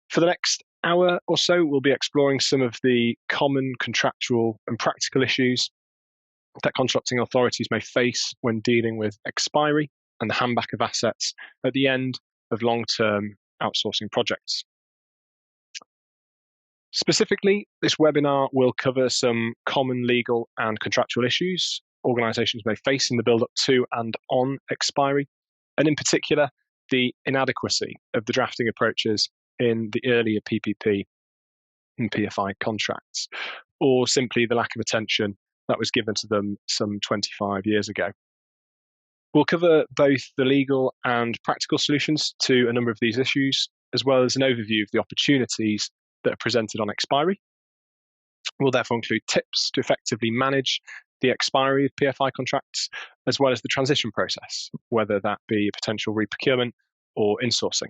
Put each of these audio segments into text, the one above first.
For the next hour or so, we'll be exploring some of the common contractual and practical issues that contracting authorities may face when dealing with expiry and the handback of assets at the end of long-term outsourcing projects. Specifically, this webinar will cover some common legal and contractual issues organisations may face in the build-up to and on expiry, and in particular, the inadequacy of the drafting approaches in the earlier PPP and PFI contracts, or simply the lack of attention that was given to them some 25 years ago. We'll cover both the legal and practical solutions to a number of these issues, as well as an overview of the opportunities that are presented on expiry. We'll therefore include tips to effectively manage the expiry of PFI contracts, as well as the transition process, whether that be a potential reprocurement or insourcing.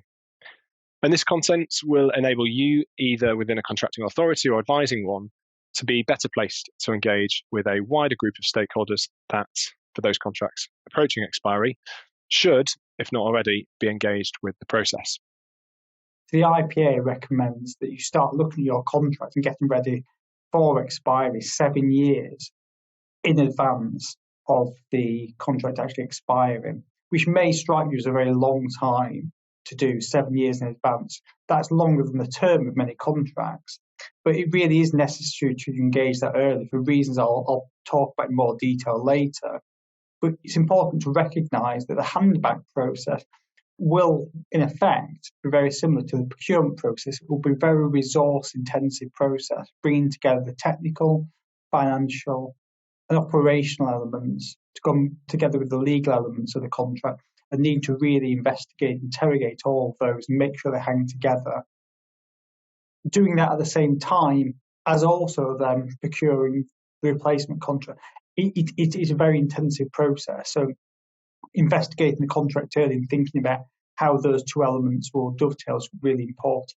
And this content will enable you, either within a contracting authority or advising one, to be better placed to engage with a wider group of stakeholders that, for those contracts approaching expiry, should, if not already, be engaged with the process. The IPA recommends that you start looking at your contract and getting ready for expiry 7 years in advance of the contract actually expiring, which may strike you as a very long time to do 7 years in advance. That's longer than the term of many contracts, but it really is necessary to engage that early for reasons I'll talk about in more detail later. But it's important to recognise that the handback process will, in effect, be very similar to the procurement process. It will be a very resource-intensive process, bringing together the technical, financial, and operational elements to come together with the legal elements of the contract, and need to really investigate, interrogate all of those and make sure they hang together. Doing that at the same time as also then procuring the replacement contract, it is a very intensive process. So investigating the contract early and thinking about how those two elements will dovetail is really important.